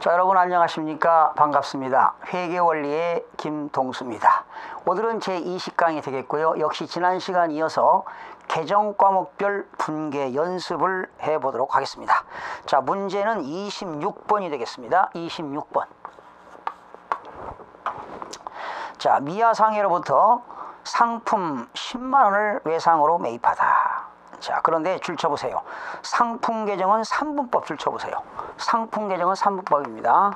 자, 여러분 안녕하십니까? 반갑습니다. 회계원리의 김동수입니다. 오늘은 제20강이 되겠고요. 역시 지난 시간 이어서 계정과목별 분계 연습을 해보도록 하겠습니다. 자, 문제는 26번이 되겠습니다. 26번. 자, 미야상해로부터 상품 10만원을 외상으로 매입하다. 자, 그런데 줄 쳐보세요. 상품 계정은 3분법 줄 쳐보세요. 상품 계정은 3분법입니다.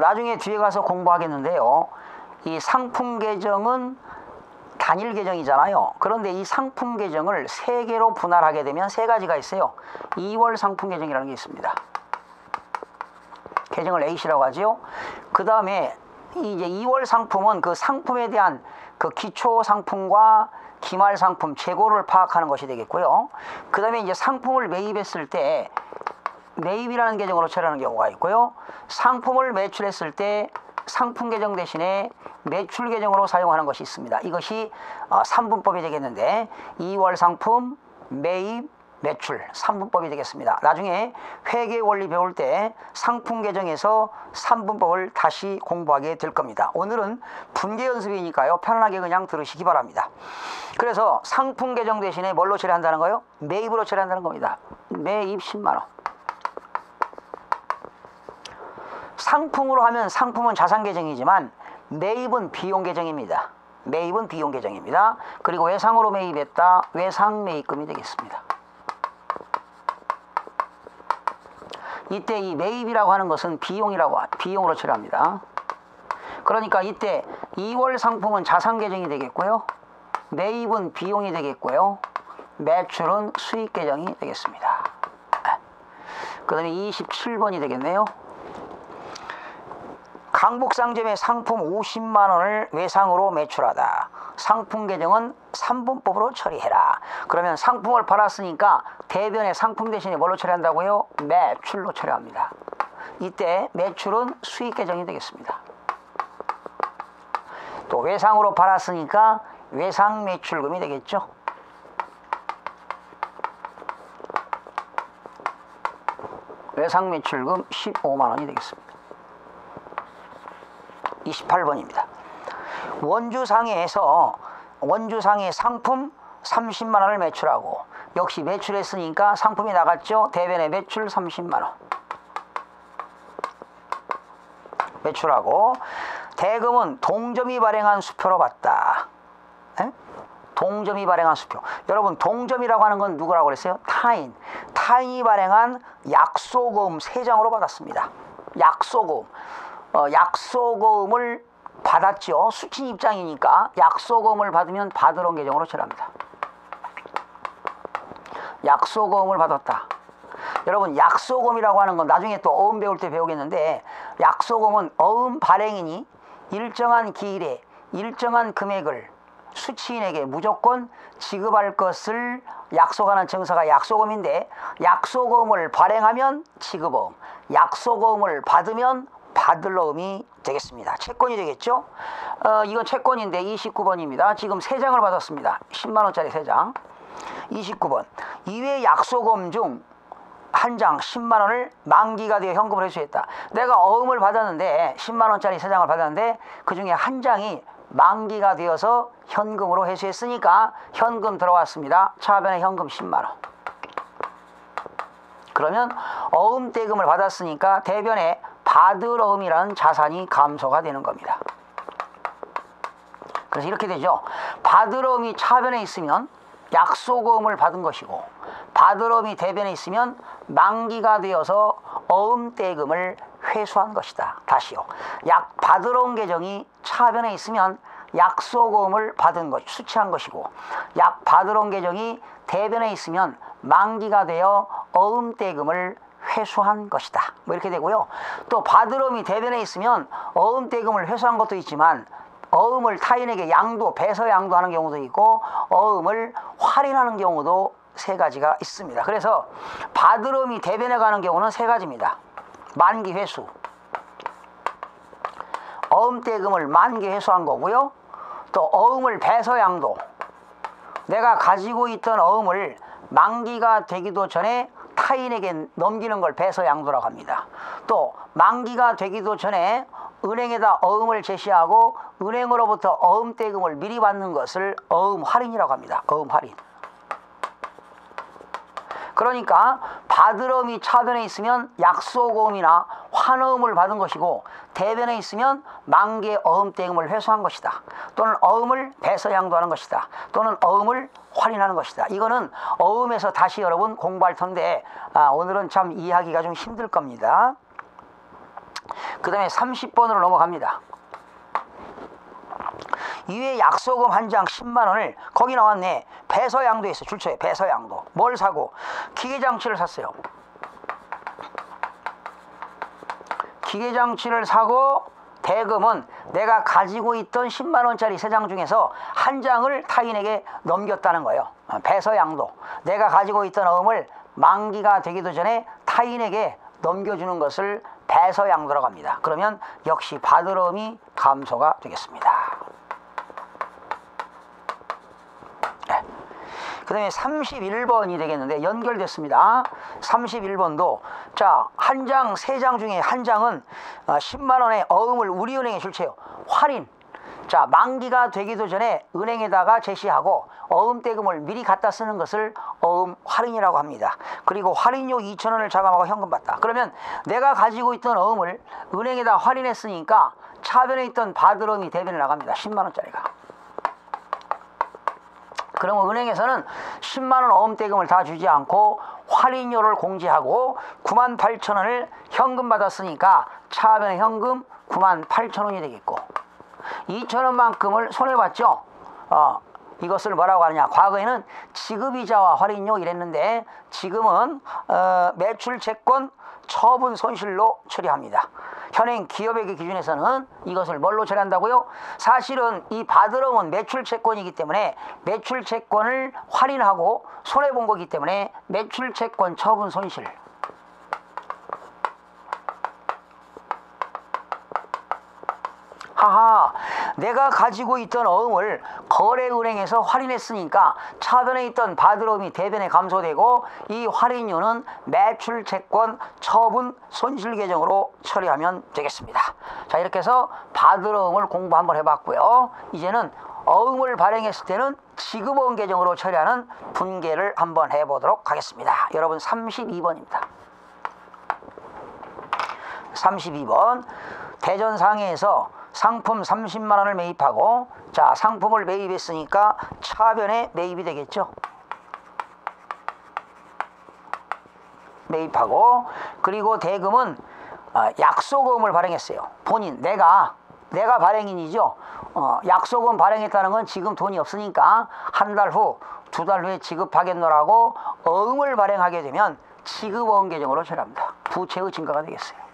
나중에 뒤에 가서 공부하겠는데요. 이 상품 계정은 단일 계정이잖아요. 그런데 이 상품 계정을 3개로 분할하게 되면 3가지가 있어요. 2월 상품 계정이라는 게 있습니다. 계정을 A씨라고 하지요. 그 다음에 이제 2월 상품은 그 상품에 대한 그 기초 상품과 기말 상품 재고를 파악하는 것이 되겠고요. 그 다음에 이제 상품을 매입했을 때 매입이라는 계정으로 처리하는 경우가 있고요. 상품을 매출했을 때 상품 계정 대신에 매출 계정으로 사용하는 것이 있습니다. 이것이 3분법이 되겠는데 2월 상품, 매입, 매출 3분법이 되겠습니다. 나중에 회계 원리 배울 때 상품 계정에서 3분법을 다시 공부하게 될 겁니다. 오늘은 분계 연습이니까요. 편안하게 그냥 들으시기 바랍니다. 그래서 상품 계정 대신에 뭘로 처리한다는 거예요? 매입으로 처리한다는 겁니다. 매입 10만원. 상품으로 하면 상품은 자산 계정이지만 매입은 비용 계정입니다. 매입은 비용 계정입니다. 그리고 외상으로 매입했다. 외상 매입금이 되겠습니다. 이때 이 매입이라고 하는 것은 비용으로 처리합니다. 그러니까 이때 2월 상품은 자산 계정이 되겠고요. 매입은 비용이 되겠고요. 매출은 수익 계정이 되겠습니다. 그 다음에 27번이 되겠네요. 강북상점의 상품 50만원을 외상으로 매출하다. 상품 계정은 3분법으로 처리해라. 그러면 상품을 팔았으니까 대변에 상품 대신에 뭘로 처리한다고요? 매출로 처리합니다. 이때 매출은 수익 계정이 되겠습니다. 또 외상으로 팔았으니까 외상 매출금이 되겠죠. 외상 매출금 15만원이 되겠습니다. 28번입니다. 원주상해 상품 30만원을 매출하고 역시 매출했으니까 상품이 나갔죠. 대변에 매출 30만원 매출하고 대금은 동점이 발행한 수표로 받다. 동점이 발행한 수표. 여러분 동점이라고 하는 건 누구라고 그랬어요? 타인이 발행한 약소금 3장으로 받았습니다. 약소금을 받았죠. 수취 입장이니까 약소금을 받으면 받으러 온 계정으로 처리합니다. 약소금을 받았다. 여러분 약소금이라고 하는 건 나중에 또 어음 배울 때 배우겠는데 약소금은 어음 발행인이 일정한 기일에 일정한 금액을 수취인에게 무조건 지급할 것을 약속하는 증서가 약소금인데 약소금을 발행하면 지급어음, 약소금을 받으면 받을어음이 되겠습니다. 채권이 되겠죠. 이건 채권인데 29번입니다. 지금 3장을 받았습니다. 10만원짜리 3장. 29번. 이외 약소금 중 한 장 10만원을 만기가 되어 현금을 회수했다. 내가 어음을 받았는데 10만원짜리 3장을 받았는데 그 중에 한 장이 만기가 되어서 현금으로 회수했으니까 현금 들어왔습니다. 차변에 현금 10만원. 그러면 어음대금을 받았으니까 대변에 받을어음이라는 자산이 감소가 되는 겁니다. 그래서 이렇게 되죠. 받을어음이 차변에 있으면 약소금을 받은 것이고 받을어음이 대변에 있으면 만기가 되어서 어음대금을 회수한 것이다. 다시요. 받을어음 계정이 차변에 있으면 약소금을 받은 것, 수취한 것이고 받을어음 계정이 대변에 있으면 만기가 되어 어음대금을 회수한 것이다. 뭐 이렇게 되고요. 또 받을어음이 대변에 있으면 어음대금을 회수한 것도 있지만 어음을 타인에게 배서 양도하는 경우도 있고 어음을 할인하는 경우도 3가지가 있습니다. 그래서 받을어음이 대변에 가는 경우는 3가지입니다. 만기 회수, 어음대금을 만기 회수한 거고요. 또 어음을 배서 양도, 내가 가지고 있던 어음을 만기가 되기도 전에 타인에게 넘기는 걸 배서양도라고 합니다. 또 만기가 되기도 전에 은행에다 어음을 제시하고 은행으로부터 어음대금을 미리 받는 것을 어음할인이라고 합니다. 어음할인. 그러니까 받으러움이 차변에 있으면 약소고음이나 환어음을 받은 것이고 대변에 있으면 만기의 어음대금을 회수한 것이다. 또는 어음을 배서양도하는 것이다. 또는 어음을 할인하는 것이다. 이거는 어음에서 다시 여러분 공부할 텐데 오늘은 참 이해하기가 좀 힘들 겁니다. 그 다음에 30번으로 넘어갑니다. 이외에 약소금 한 장 10만원을 거기 나왔네. 배서양도에 있어. 출처에 배서양도. 뭘 사고? 기계장치를 샀어요. 기계장치를 사고 대금은 내가 가지고 있던 10만원짜리 3장 중에서 한 장을 타인에게 넘겼다는 거예요. 배서양도. 내가 가지고 있던 어음을 만기가 되기도 전에 타인에게 넘겨주는 것을 배서양도라고 합니다. 그러면 역시 받을 어음이 감소가 되겠습니다. 그 다음에 31번이 되겠는데 연결됐습니다. 31번도 자, 한 장, 3장 중에 한 장은 10만원의 어음을 우리은행에 출처해요. 할인. 자, 만기가 되기도 전에 은행에다가 제시하고 어음대금을 미리 갖다 쓰는 것을 어음 할인이라고 합니다. 그리고 할인료 2,000원을 자금하고 현금 받다. 그러면 내가 가지고 있던 어음을 은행에다 할인했으니까 차변에 있던 받을 어음이 대변에 나갑니다. 10만원짜리가. 그러면 은행에서는 10만원 어음대금을 다 주지 않고 할인료를 공제하고 98,000원을 현금 받았으니까 차변의 현금 98,000원이 되겠고 2,000원만큼을 손해봤죠. 이것을 뭐라고 하느냐. 과거에는 지급이자와 할인료 이랬는데 지금은 매출 채권 처분 손실로 처리합니다. 현행 기업액의 기준에서는 이것을 뭘로 처리한다고요? 사실은 이 받을 어음은 매출 채권이기 때문에 매출 채권을 할인하고 손해본 거기 때문에 매출 채권 처분 손실. 하하, 내가 가지고 있던 어음을 거래은행에서 할인했으니까 차변에 있던 받을 어음이 대변에 감소되고 이 할인료는 매출채권 처분 손실 계정으로 처리하면 되겠습니다. 자, 이렇게 해서 받을 어음을 공부 한번 해봤고요. 이제는 어음을 발행했을 때는 지급어음 계정으로 처리하는 분계를 한번 해보도록 하겠습니다. 여러분 32번입니다. 32번 대전상해에서 상품 30만원을 매입하고 자, 상품을 매입했으니까 차변에 매입이 되겠죠. 매입하고 그리고 대금은 약소금을 발행했어요. 본인 내가 발행인이죠. 약소금 발행했다는 건 지금 돈이 없으니까 한 달 후, 2달 후에 지급하겠노라고 어음을 발행하게 되면 지급어음 계정으로 처리합니다. 부채의 증가가 되겠어요.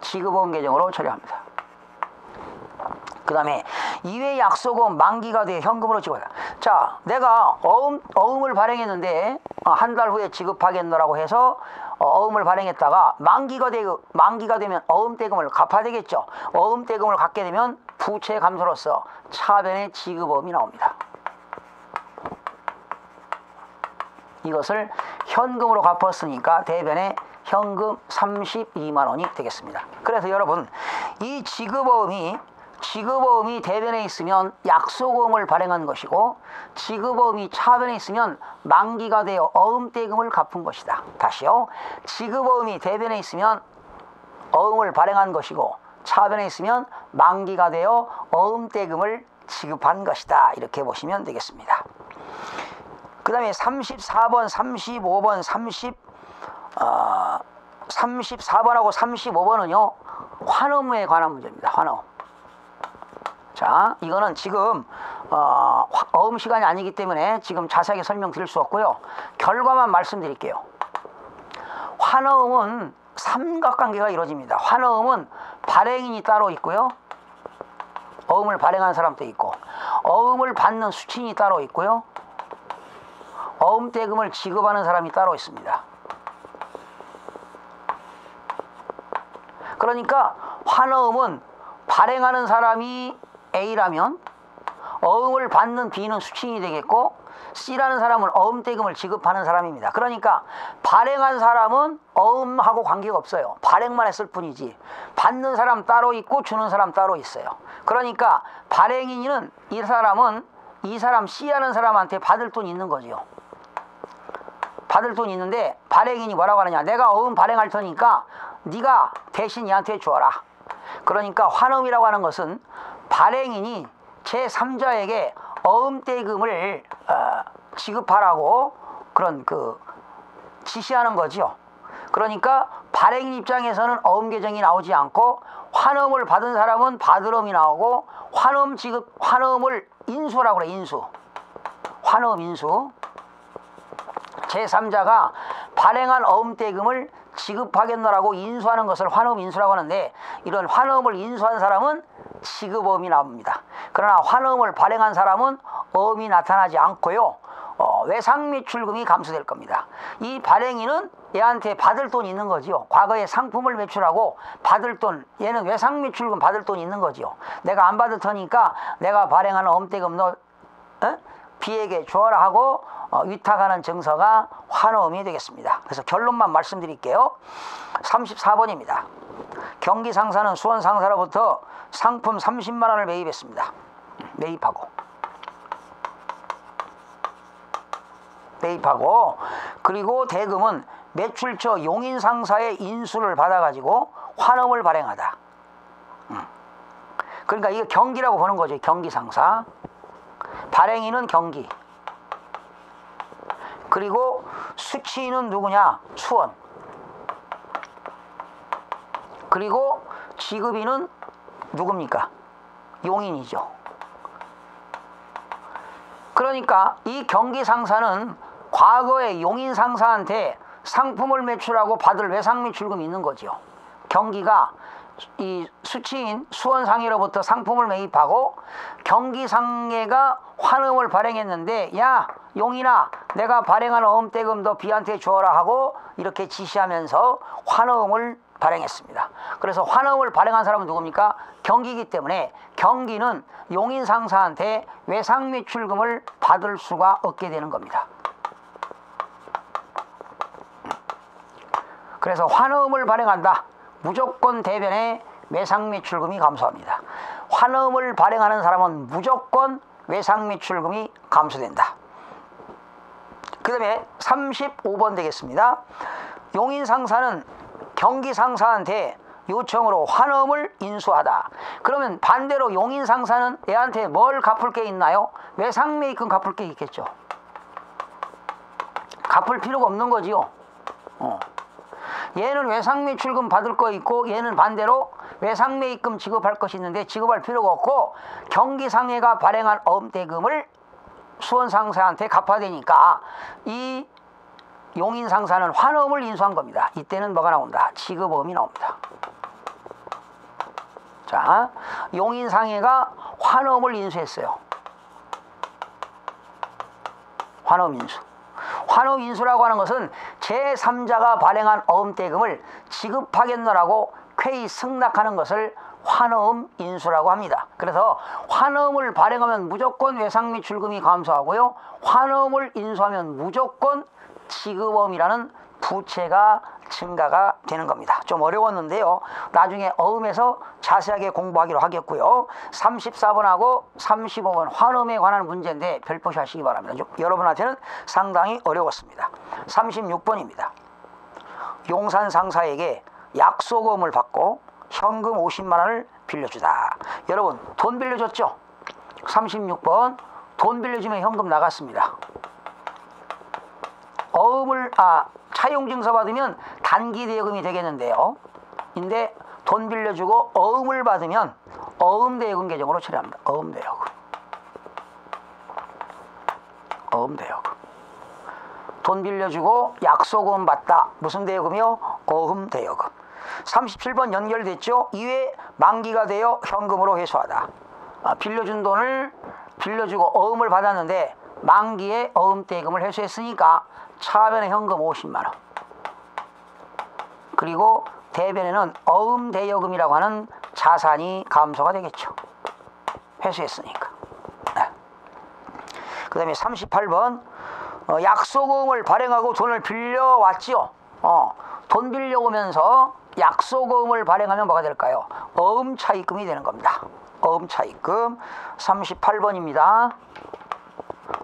지급어음 계정으로 처리합니다. 그 다음에 이외 약소금 만기가 돼 현금으로 지급하다. 자, 내가 어음을 발행했는데 한 달 후에 지급하겠노라고 해서 어음을 발행했다가 만기가 되면 어음대금을 갚아야 되겠죠. 어음대금을 갚게 되면 부채 감소로서 차변에 지급어음이 나옵니다. 이것을 현금으로 갚았으니까 대변에 현금 32만원이 되겠습니다. 그래서 여러분 이 지급어음이 대변에 있으면 약소금을 발행한 것이고 지급어음이 차변에 있으면 만기가 되어 어음대금을 갚은 것이다. 다시요. 지급어음이 대변에 있으면 어음을 발행한 것이고 차변에 있으면 만기가 되어 어음대금을 지급한 것이다. 이렇게 보시면 되겠습니다. 그 다음에 34번, 35번, 34번하고 35번은요 환어음에 관한 문제입니다. 환어음. 자, 이거는 지금 어음 시간이 아니기 때문에 지금 자세하게 설명드릴 수 없고요. 결과만 말씀드릴게요. 환어음은 삼각관계가 이루어집니다. 환어음은 발행인이 따로 있고요. 어음을 발행한 사람도 있고 어음을 받는 수취인이 따로 있고요. 어음대금을 지급하는 사람이 따로 있습니다. 그러니까 환어음은 발행하는 사람이 A라면 어음을 받는 B는 수취인이 되겠고 C라는 사람은 어음대금을 지급하는 사람입니다. 그러니까 발행한 사람은 어음하고 관계가 없어요. 발행만 했을 뿐이지 받는 사람 따로 있고 주는 사람 따로 있어요. 그러니까 발행인은 이 사람 C라는 사람한테 받을 돈이 있는 거죠. 받을 돈이 있는데 발행인이 뭐라고 하느냐, 내가 어음 발행할 테니까 네가 대신 얘한테 주어라. 그러니까 환음이라고 하는 것은 발행인이 제3자에게 어음대금을 지급하라고 그런 지시하는 거죠. 그러니까 발행인 입장에서는 어음 계정이 나오지 않고 환음을 받은 사람은 받을음이 나오고 환음을 인수라고 그래. 인수. 환음 인수. 제3자가 발행한 어음대금을 지급하겠노라고 인수하는 것을 환음 인수라고 하는데, 이런 환음을 인수한 사람은 지급어음이 나옵니다. 그러나 환음을 발행한 사람은 어음이 나타나지 않고요, 외상 매출금이 감소될 겁니다. 이 발행인은 얘한테 받을 돈이 있는 거지요. 과거에 상품을 매출하고 받을 돈, 얘는 외상 매출금 받을 돈이 있는 거지요. 내가 안 받을 테니까 내가 발행하는 어음대금 너 B에게 주어라 하고 위탁하는 증서가 환어음이 되겠습니다. 그래서 결론만 말씀드릴게요. 34번입니다. 경기상사는 수원상사로부터 상품 30만 원을 매입했습니다. 매입하고 그리고 대금은 매출처 용인상사의 인수를 받아가지고 환음을 발행하다. 그러니까 이게 경기라고 보는 거죠. 경기상사. 발행인은 경기. 그리고 수취인은 누구냐? 수원. 그리고 지급인은 누굽니까? 용인이죠. 그러니까 이 경기상사는 과거에 용인상사한테 상품을 매출하고 받을 외상매출금이 있는 거죠. 경기가 이 수취인 수원상해로부터 상품을 매입하고 경기상해가 환음을 발행했는데, 야 용인아, 내가 발행한 어음대금 너 B한테 주어라 하고 이렇게 지시하면서 환음을 발행했습니다. 그래서 환음을 발행한 사람은 누굽니까? 경기이기 때문에 경기는 용인상사한테 외상매출금을 받을 수가 없게 되는 겁니다. 그래서 환음을 발행한다. 무조건 대변에 외상매출금이 감소합니다. 환음을 발행하는 사람은 무조건 외상매출금이 감소된다. 그 다음에 35번 되겠습니다. 용인상사는 경기상사한테 요청으로 환음을 인수하다. 그러면 반대로 용인상사는 얘한테 뭘 갚을 게 있나요? 외상매입금 갚을 게 있겠죠. 갚을 필요가 없는 거지요. 얘는 외상매출금 받을 거 있고 얘는 반대로 외상매입금 지급할 것이 있는데 지급할 필요가 없고 경기상해가 발행한 어음대금을 수원상사한테 갚아야 되니까 이 용인상사는 환음을 인수한 겁니다. 이때는 뭐가 나온다? 지급어음이 나옵니다. 자, 용인상해가 환음을 인수했어요. 환음 인수. 환음 인수라고 하는 것은 제3자가 발행한 어음대금을 지급하겠노라고 쾌히 승낙하는 것을 환음 인수라고 합니다. 그래서 환음을 발행하면 무조건 외상매출금이 감소하고요, 환음을 인수하면 무조건 지급어음이라는 부채가 증가가 되는 겁니다. 좀 어려웠는데요, 나중에 어음에서 자세하게 공부하기로 하겠고요. 34번하고 35번 환음에 관한 문제인데 별표시 하시기 바랍니다. 여러분한테는 상당히 어려웠습니다. 36번입니다. 용산 상사에게 약속어음을 받고 현금 50만 원을 빌려주다. 여러분 돈 빌려줬죠? 36번 돈 빌려주면 현금 나갔습니다. 차용증서 받으면 단기대여금이 되겠는데요. 근데 돈 빌려주고 어음을 받으면 어음대여금 계정으로 처리합니다. 어음대여금. 돈 빌려주고 약속음 받다. 무슨 대여금이요? 어음대여금. 37번 연결됐죠? 이외에 만기가 되어 현금으로 회수하다. 빌려준 돈을 빌려주고 어음을 받았는데 만기에 어음대여금을 회수했으니까 차변에 현금 50만 원. 그리고 대변에는 어음대여금이라고 하는 자산이 감소가 되겠죠. 회수했으니까. 네. 그 다음에 38번 약소금을 발행하고 돈을 빌려왔지요. 돈 빌려오면서 약소금을 발행하면 뭐가 될까요? 어음차입금이 되는 겁니다. 어음차입금 38번입니다.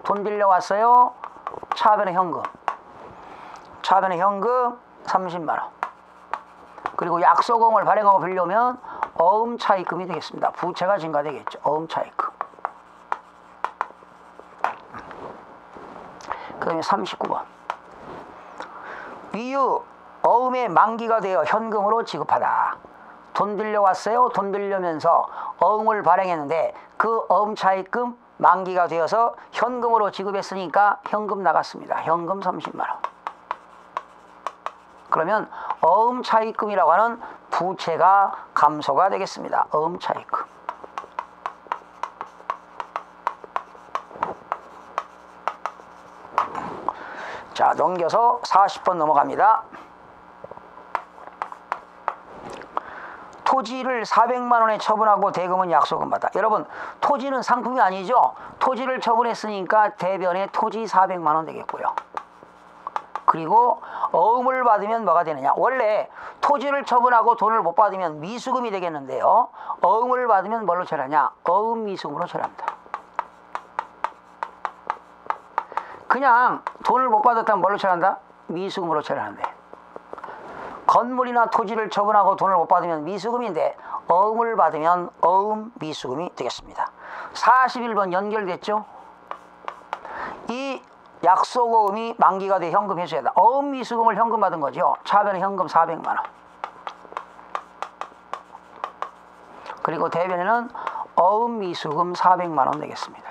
돈 빌려왔어요. 차변의 현금. 차변의 현금 30만원. 그리고 약소금을 발행하고 빌려오면 어음차입금이 되겠습니다. 부채가 증가되겠죠. 어음차입금. 그 다음에 39번. 위유 어음의 만기가 되어 현금으로 지급하다. 돈 빌려왔어요. 돈 빌려면서 어음을 발행했는데 그 어음차입금 만기가 되어서 현금으로 지급했으니까 현금 나갔습니다. 현금 30만원. 그러면 어음차입금이라고 하는 부채가 감소가 되겠습니다. 어음차입금. 자, 넘겨서 40번 넘어갑니다. 토지를 400만원에 처분하고 대금은 약소금 받아. 여러분, 토지는 상품이 아니죠? 토지를 처분했으니까 대변에 토지 400만원 되겠고요. 그리고 어음을 받으면 뭐가 되느냐? 원래 토지를 처분하고 돈을 못 받으면 미수금이 되겠는데요. 어음을 받으면 뭘로 처리하냐? 어음 미수금으로 처리합니다. 그냥 돈을 못 받았다면 뭘로 처리한다? 미수금으로 처리하는데, 건물이나 토지를 처분하고 돈을 못 받으면 미수금인데 어음을 받으면 어음 미수금이 되겠습니다. 41번 연결됐죠? 이 약소금이 만기가 돼 현금 회수해다. 어음 미수금을 현금 받은 거죠. 차변에 현금 400만원. 그리고 대변에는 어음 미수금 400만원 되겠습니다.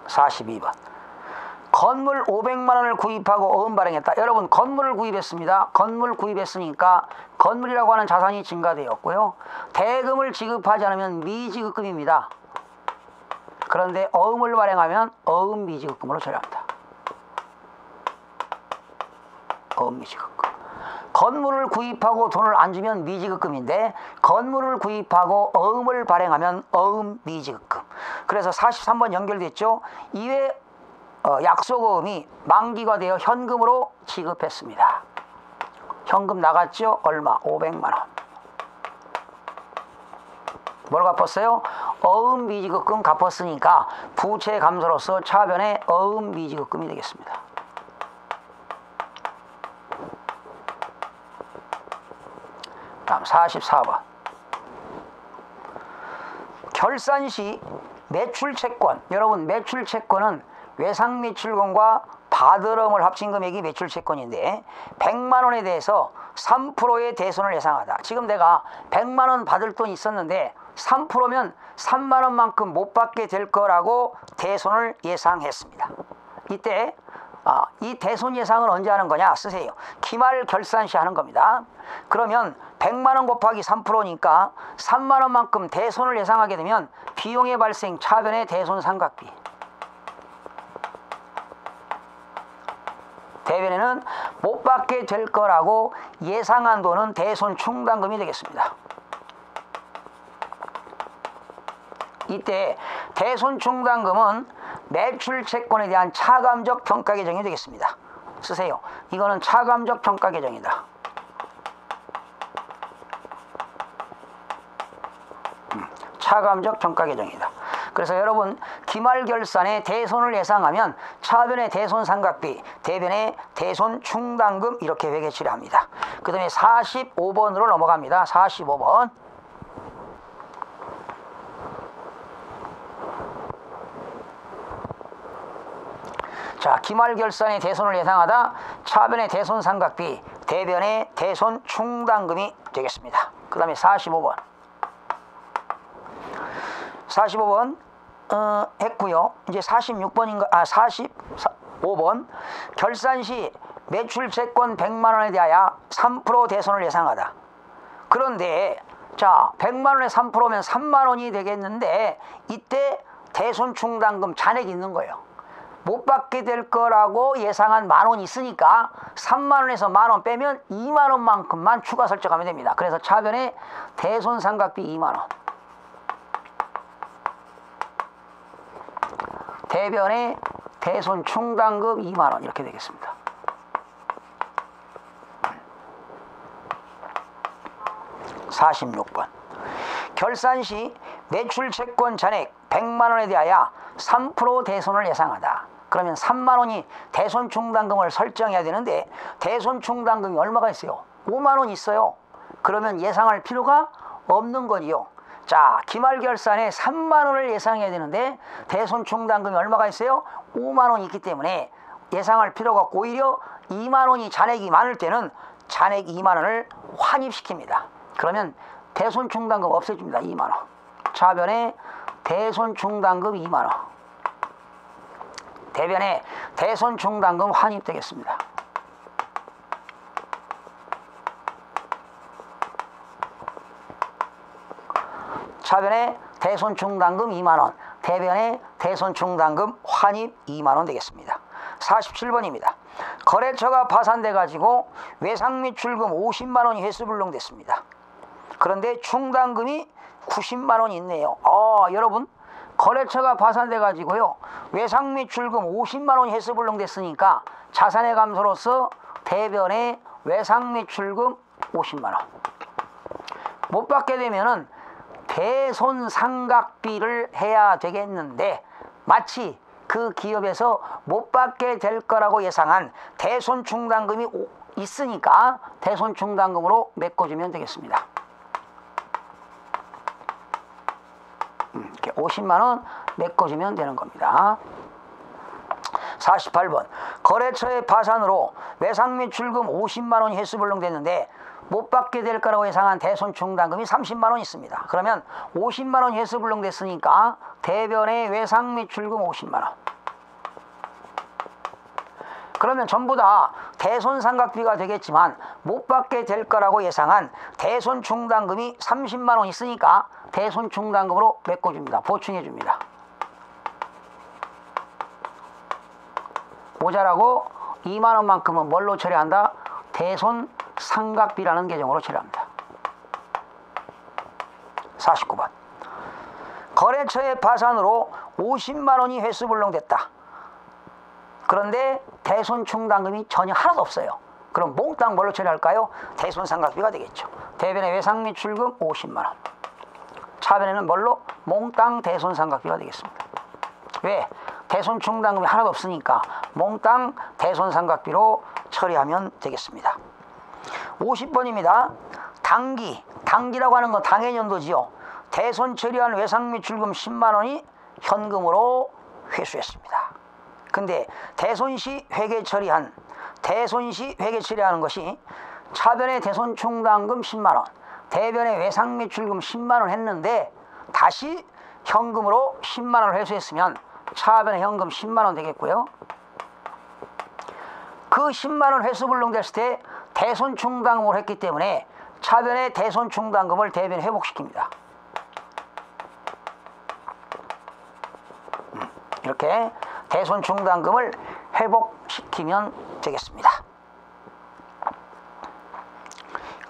(42번) 건물 500만원을 구입하고 어음 발행했다. 여러분, 건물을 구입했습니다. 건물 구입했으니까 건물이라고 하는 자산이 증가되었고요. 대금을 지급하지 않으면 미지급금입니다. 그런데 어음을 발행하면 어음 미지급금으로 처리합니다. 어음 미지급금. 건물을 구입하고 돈을 안 주면 미지급금인데 건물을 구입하고 어음을 발행하면 어음 미지급금. 그래서 43번 연결됐죠. 이외 약소금이 만기가 되어 현금으로 지급했습니다. 현금 나갔죠? 얼마? 500만원. 뭘 갚았어요? 어음 미지급금 갚았으니까 부채 감소로서 차변에 어음 미지급금이 되겠습니다. 다음 44번. 결산 시 매출채권. 여러분, 매출채권은 외상매출금과 받으름을 합친 금액이 매출채권인데 100만원에 대해서 3%의 대손을 예상하다. 지금 내가 100만원 받을 돈이 있었는데 3%면 3만원만큼 못 받게 될 거라고 대손을 예상했습니다. 이때 이 대손 예상을 언제 하는 거냐? 쓰세요. 기말 결산 시 하는 겁니다. 그러면 100만원 곱하기 3%니까 3만원만큼 대손을 예상하게 되면 비용의 발생 차변의 대손 삼각비. 대변에는 못 받게 될 거라고 예상한 돈은 대손 충당금이 되겠습니다. 이때 대손 충당금은 매출채권에 대한 차감적 평가 계정이 되겠습니다. 쓰세요. 이거는 차감적 평가 계정이다. 차감적 평가 계정이다. 그래서 여러분, 기말결산에 대손을 예상하면 차변의 대손 삼각비, 대변의 대손 충당금 이렇게 회계 처리합니다. 그 다음에 45번으로 넘어갑니다. 45번. 자, 기말결산의 대손을 예상하다 차변의 대손 삼각비, 대변의 대손 충당금이 되겠습니다. 그 다음에 45번. 45번 했고요. 이제 46번인가? 45번. 결산 시 매출채권 100만원에 대하여 3% 대손을 예상하다. 그런데 자, 100만원에 3%면 3만원이 되겠는데 이때 대손 충당금 잔액이 있는 거예요. 못 받게 될 거라고 예상한 10,000원이 있으니까 30,000원에서 10,000원 빼면 20,000원만큼만 추가 설정하면 됩니다. 그래서 차변에 대손삼각비 20,000원, 대변에 대손충당금 20,000원 이렇게 되겠습니다. (46번) 결산 시 매출 채권 잔액 100만원에 대하여 3% 대손을 예상하다. 그러면 30,000원이 대손충당금을 설정해야 되는데 대손충당금이 얼마가 있어요? 50,000원 있어요. 그러면 예상할 필요가 없는 거지요. 자, 기말결산에 30,000원을 예상해야 되는데 대손충당금이 얼마가 있어요? 50,000원이 있기 때문에 예상할 필요가 없고 오히려 20,000원이 잔액이 많을 때는 잔액 20,000원을 환입시킵니다. 그러면 대손충당금 없애줍니다. 20,000원. 차변에 대손충당금 20,000원, 대변에 대손충당금 환입되겠습니다. 차변에 대손충당금 20,000원, 대변에 대손충당금 환입 20,000원 되겠습니다. 47번입니다. 거래처가 파산돼 가지고 외상 및 출금 500,000원이 회수불능됐습니다. 그런데 충당금이 900,000원이 있네요. 여러분, 거래처가 파산돼 가지고요 외상 및 출금 500,000원이 회수불능됐으니까 자산의 감소로서 대변에 외상 및 출금 500,000원 못 받게 되면은 대손상각비를 해야 되겠는데 마치 그 기업에서 못 받게 될 거라고 예상한 대손충당금이 있으니까 대손충당금으로 메꿔주면 되겠습니다. 이렇게 500,000원 메꿔주면 되는 겁니다. 48번 거래처의 파산으로 외상 및 출금 500,000원이 회수불능됐는데 못 받게 될 거라고 예상한 대손충당금이 300,000원 있습니다. 그러면 500,000원이 회수불능됐으니까 대변의 외상 및 출금 500,000원, 그러면 전부 다 대손상각비가 되겠지만 못 받게 될 거라고 예상한 대손충당금이 300,000원 있으니까 대손충당금으로 메꿔줍니다. 보충해줍니다. 모자라고 20,000원만큼은 뭘로 처리한다? 대손상각비라는 계정으로 처리합니다. 49번 거래처의 파산으로 500,000원이 회수불능됐다. 그런데 대손충당금이 전혀 하나도 없어요. 그럼 몽땅 뭘로 처리할까요? 대손상각비가 되겠죠. 대변의 외상 및 출금 500,000원, 차변에는 뭘로? 몽땅 대손상각비가 되겠습니다. 왜? 대손충당금이 하나도 없으니까 몽땅 대손상각비로 처리하면 되겠습니다. 50번입니다. 당기라고 하는 건 당해년도지요. 대손 처리한 외상 및 출금 100,000원이 현금으로 회수했습니다. 근데 대손시 회계 처리하는 것이 차변의 대손충당금 100,000원, 대변의 외상 및 출금 100,000원 했는데 다시 현금으로 100,000원을 회수했으면 차변의 현금 100,000원 되겠고요. 그 100,000원 회수불능됐을 때 대손충당금을 했기 때문에 차변의 대손충당금을 대변에 회복시킵니다. 이렇게 대손충당금을 회복시키면 되겠습니다.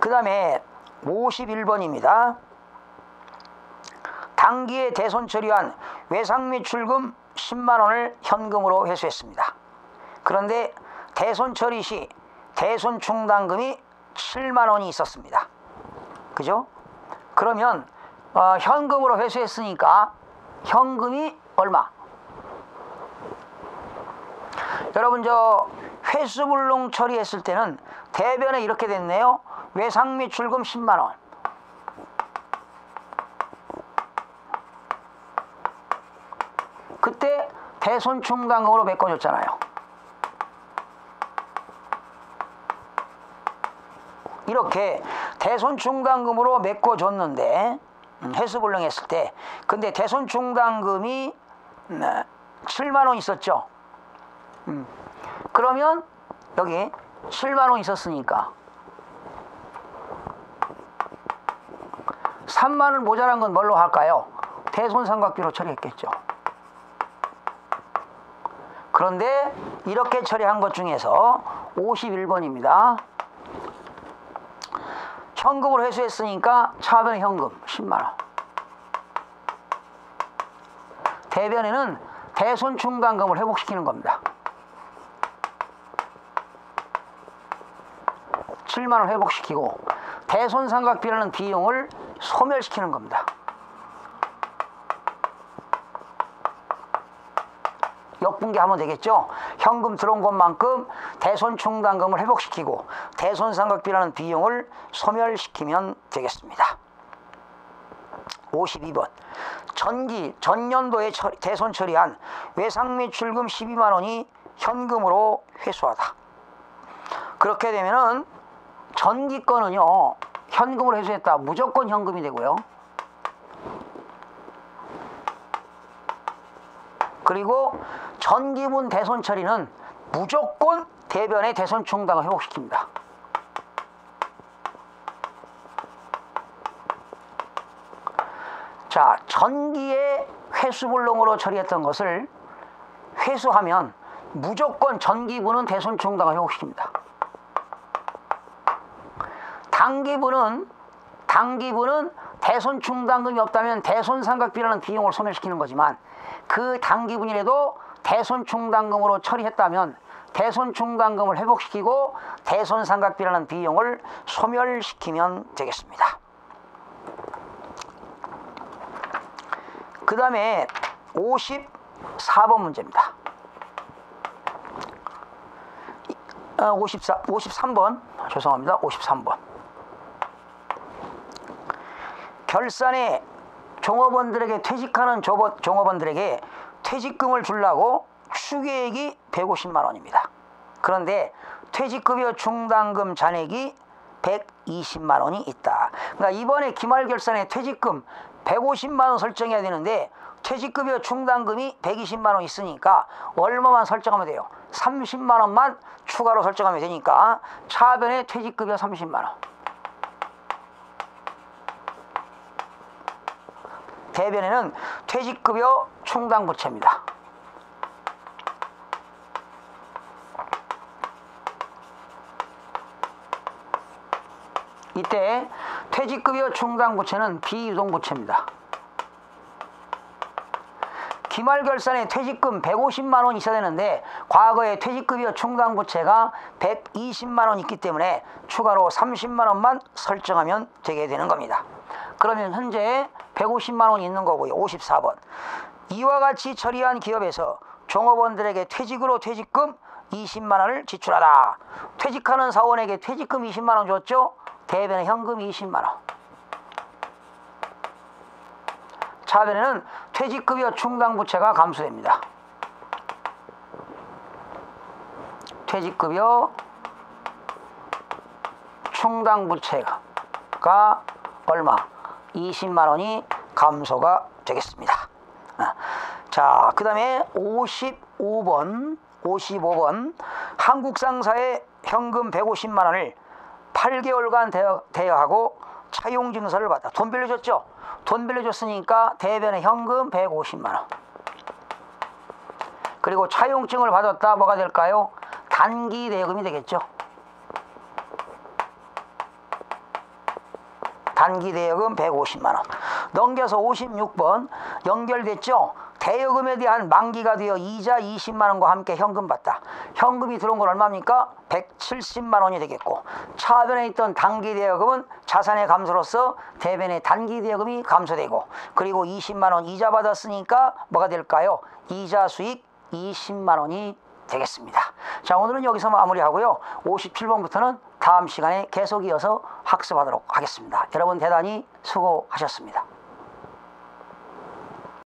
그 다음에 51번입니다. 당기에 대손 처리한 외상 및 출금 100,000원을 현금으로 회수했습니다. 그런데 대손 처리 시 대손충당금이 70,000원이 있었습니다. 그죠? 그러면 현금으로 회수했으니까 현금이 얼마? 여러분, 저 회수불능 처리했을 때는 대변에 이렇게 됐네요. 외상 및 출금 100,000원, 그때 대손충당금으로 메꿔줬잖아요. 이렇게 대손충당금으로 메꿔줬는데 회수불능했을 때, 근데 대손충당금이 70,000원 있었죠. 그러면 여기 70,000원 있었으니까 30,000원 모자란 건 뭘로 할까요? 대손상각비로 처리했겠죠. 그런데 이렇게 처리한 것 중에서 51번입니다. 현금으로 회수했으니까 차변의 현금 10만원. 대변에는 대손 충당금을 회복시키는 겁니다. 7만원 회복시키고 대손상각비라는 비용을 소멸시키는 겁니다. 역분기하면 되겠죠. 현금 들어온 것만큼 대손충당금을 회복시키고 대손상각비라는 비용을 소멸시키면 되겠습니다. 52번 전년도에 대손 처리한 외상매출금 12만원이 현금으로 회수하다. 그렇게 되면은 전기 건은요 현금으로 회수했다. 무조건 현금이 되고요. 그리고 전기분 대손 처리는 무조건 대변의 대손 충당을 회복시킵니다. 자, 전기의 회수불능으로 처리했던 것을 회수하면 무조건 전기분은 대손 충당을 회복시킵니다. 단기분은 대손 충당금이 없다면 대손상각비라는 비용을 소멸시키는 거지만 그 단기분이라도 대손 충당금으로 처리했다면 대손 충당금을 회복시키고 대손상각비라는 비용을 소멸시키면 되겠습니다. 그 다음에 54번 문제입니다. 53번 죄송합니다. 53번 결산에 종업원들에게 퇴직하는 종업원들에게 퇴직금을 주려고 추계액이 150만원입니다. 그런데 퇴직급여 충당금 잔액이 120만원이 있다. 그러니까 이번에 기말결산에 퇴직금 150만원 설정해야 되는데 퇴직급여 충당금이 120만원 있으니까 얼마만 설정하면 돼요? 30만원만 추가로 설정하면 되니까 차변에 퇴직급여 30만원, 대변에는 퇴직급여 충당부채입니다. 이때 퇴직급여 충당부채는 비유동부채입니다. 기말결산에 퇴직금 150만원 있어야 되는데 과거에 퇴직급여 충당부채가 120만원 있기 때문에 추가로 30만원만 설정하면 되게 되는 겁니다. 그러면 현재 150만원 있는 거고요. 54번 이와 같이 처리한 기업에서 종업원들에게 퇴직으로 퇴직금 20만원을 지출하다. 퇴직하는 사원에게 퇴직금 20만원 줬죠. 대변에 현금 20만원. 차변에는 퇴직급여 충당부채가 감소됩니다. 퇴직급여 충당부채가 얼마? 20만원이 감소가 되겠습니다. 자, 그 다음에 55번 한국상사에 현금 150만원을 8개월간 대여하고 차용증서를 받다. 돈 빌려줬죠? 돈 빌려줬으니까 대변에 현금 150만원. 그리고 차용증을 받았다. 뭐가 될까요? 단기 대여금이 되겠죠. 단기 대여금 150만원. 넘겨서 56번 연결됐죠? 대여금에 대한 만기가 되어 이자 20만원과 함께 현금 받다. 현금이 들어온 건 얼마입니까? 170만원이 되겠고 차변에 있던 단기 대여금은 자산의 감소로서 대변의 단기 대여금이 감소되고 그리고 20만원 이자 받았으니까 뭐가 될까요? 이자 수익 20만원이 되겠습니다. 자, 오늘은 여기서 마무리하고요. 57번부터는 다음 시간에 계속 이어서 학습하도록 하겠습니다. 여러분 대단히 수고하셨습니다.